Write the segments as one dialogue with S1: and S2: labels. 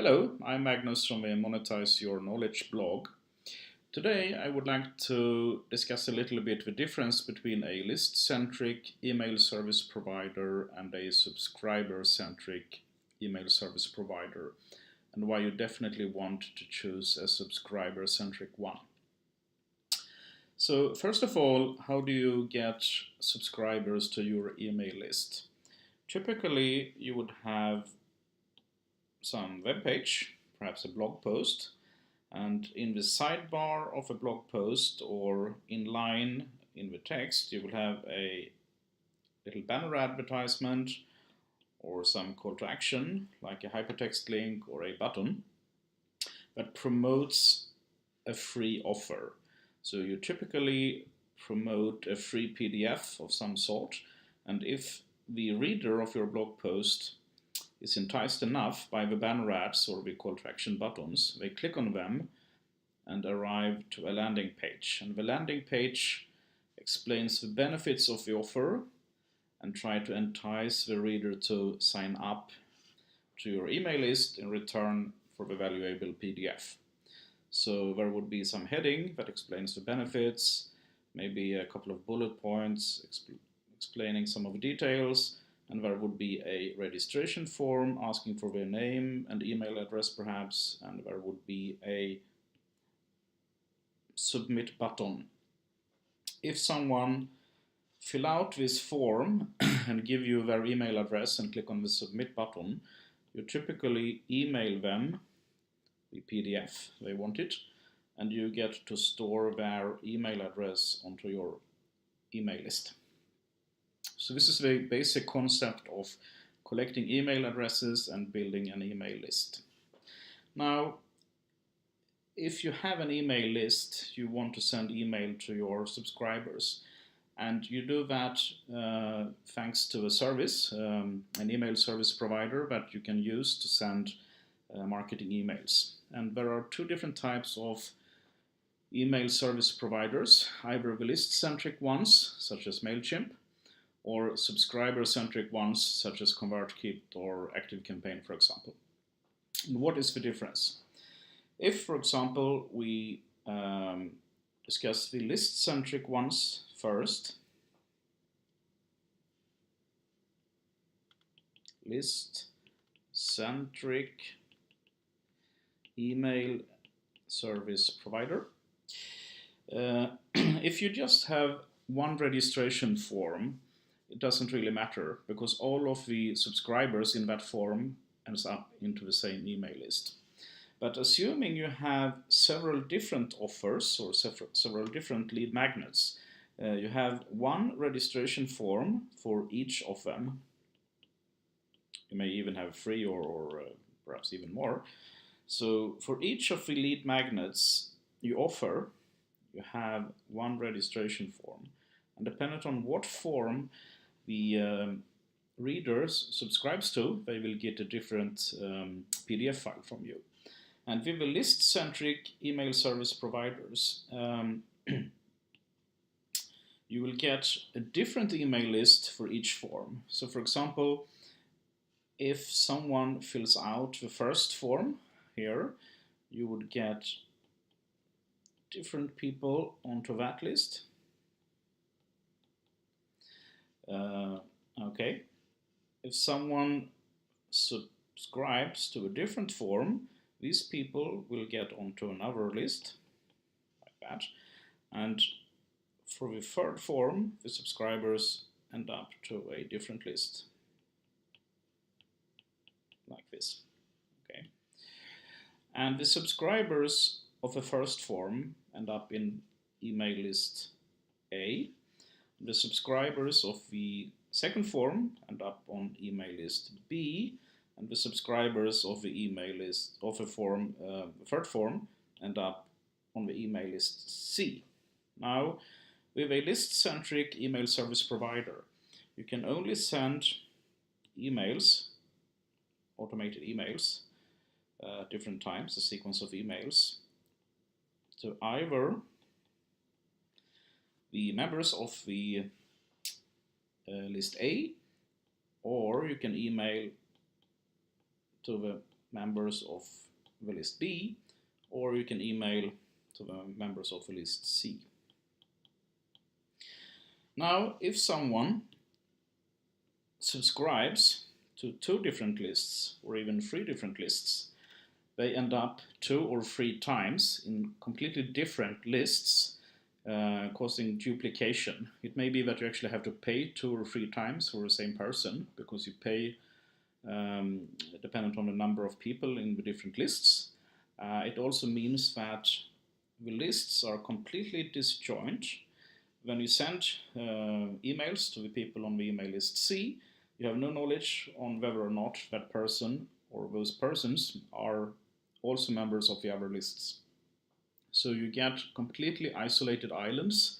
S1: Hello, I'm Magnus from the Monetize Your Knowledge blog. Today I would like to discuss a little bit the difference between a list-centric email service provider and a subscriber-centric email service provider, and why you definitely want to choose a subscriber-centric one. So first of all, how do you get subscribers to your email list? Typically you would have some web page, perhaps a blog post, and in the sidebar of a blog post or in line in the text you will have a little banner advertisement or some call to action like a hypertext link or a button that promotes a free offer. So you typically promote a free PDF of some sort, and if the reader of your blog post is enticed enough by the banner ads or the call to action buttons, they click on them and arrive to a landing page. And the landing page explains the benefits of the offer and try to entice the reader to sign up to your email list in return for the valuable PDF. So there would be some heading that explains the benefits, maybe a couple of bullet points explaining some of the details, and there would be a registration form asking for their name and email address perhaps, and there would be a submit button. If someone fill out this form and give you their email address and click on the submit button, you typically email them the PDF they wanted, and you get to store their email address onto your email list. So this is the basic concept of collecting email addresses and building an email list. Now, if you have an email list, you want to send email to your subscribers, and you do that thanks to a service, an email service provider that you can use to send marketing emails. And there are two different types of email service providers, either the list-centric ones, such as MailChimp, or subscriber-centric ones, such as ConvertKit or ActiveCampaign, for example. And what is the difference? If, for example, we discuss the list-centric ones first, list-centric email service provider. If you just have one registration form, it doesn't really matter because all of the subscribers in that form ends up into the same email list. But assuming you have several different offers or several different lead magnets, you have one registration form for each of them. You may even have three or perhaps even more. So for each of the lead magnets you offer, you have one registration form. And depending on what form the readers subscribes to, they will get a different PDF file from you. And with the list-centric email service providers, you will get a different email list for each form. So for example, if someone fills out the first form here, you would get different people onto that list. Okay, if someone subscribes to a different form, these people will get onto another list, like that. And for the third form, the subscribers end up to a different list, like this. Okay. And the subscribers of the first form end up in email list A. The subscribers of the second form end up on email list B, and the subscribers of the email list of the third form end up on the email list C. Now, with a list-centric email service provider, you can only send emails, automated emails, different times, a sequence of emails, to either the members of the list A, or you can email to the members of the list B, or you can email to the members of the list C. Now, if someone subscribes to 2 different lists or even 3 different lists, they end up 2 or 3 times in completely different lists, causing duplication. It may be that you actually have to pay 2 or 3 times for the same person, because you pay dependent on the number of people in the different lists. It also means that the lists are completely disjoint. When you send emails to the people on the email list C, you have no knowledge on whether or not that person or those persons are also members of the other lists. So you get completely isolated islands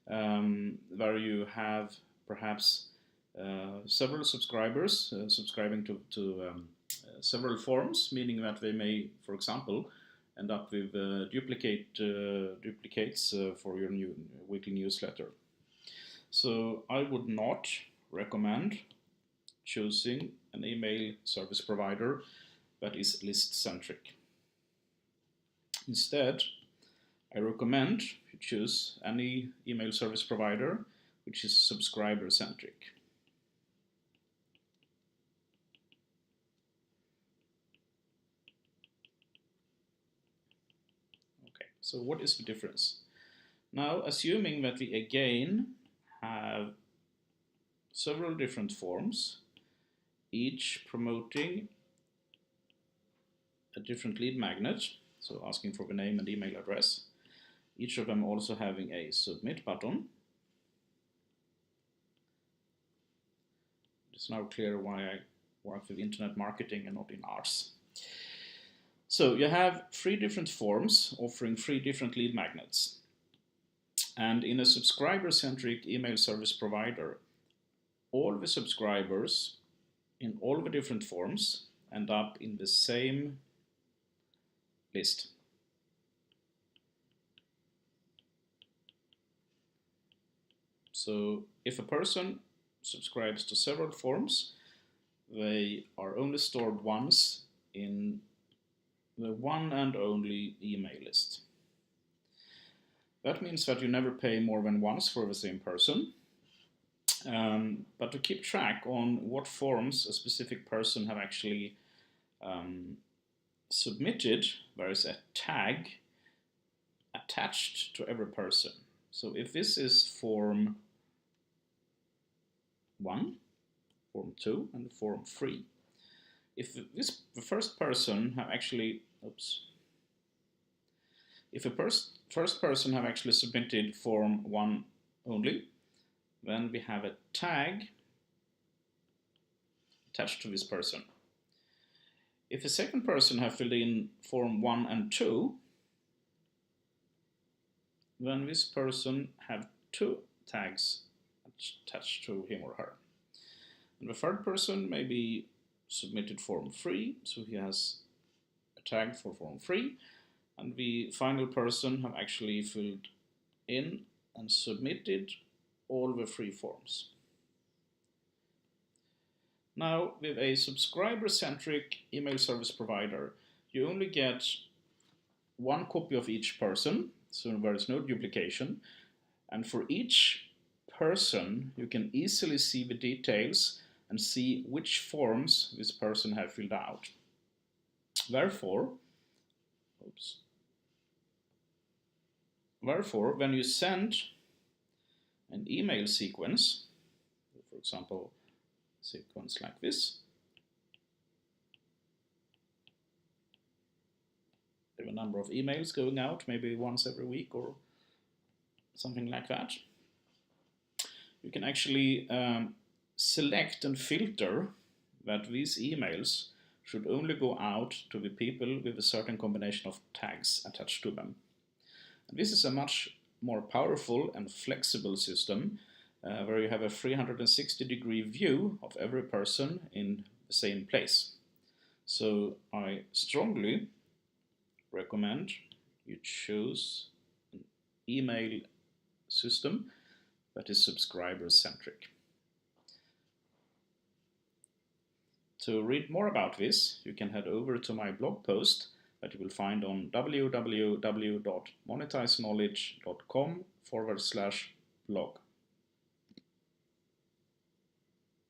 S1: where you have perhaps several subscribers subscribing to several forms, meaning that they may, for example, end up with duplicates for your new weekly newsletter. So I would not recommend choosing an email service provider that is list-centric. Instead, I recommend you choose any email service provider which is subscriber-centric. Okay, so what is the difference? Now, assuming that we again have several different forms, each promoting a different lead magnet, so asking for the name and email address, each of them also having a submit button. It's now clear why I work with internet marketing and not in arts. So you have 3 different forms offering 3 different lead magnets. And in a subscriber-centric email service provider, all the subscribers in all the different forms end up in the same list. So if a person subscribes to several forms, they are only stored once in the one and only email list. That means that you never pay more than once for the same person. But to keep track on what forms a specific person have actually submitted, there is a tag attached to every person. So if this is form 1, form 2, and form 3, if the first person have actually, if the first person have actually submitted form 1 only, then we have a tag attached to this person. If the second person have filled in form 1 and 2, then this person have 2 tags attached to him or her. And the third person may be submitted form 3, so he has a tag for form 3, and the final person have actually filled in and submitted all the 3 forms. Now, with a subscriber-centric email service provider, you only get 1 copy of each person, so there is no duplication, and for each person you can easily see the details and see which forms this person have filled out. Therefore, when you send an email sequence, for example, sequence like this, there are a number of emails going out, maybe once every week or something like that. You can actually select and filter that these emails should only go out to the people with a certain combination of tags attached to them. And this is a much more powerful and flexible system where you have a 360-degree view of every person in the same place. So I strongly recommend you choose an email system that is subscriber-centric. To read more about this, you can head over to my blog post that you will find on www.monetizeknowledge.com/blog.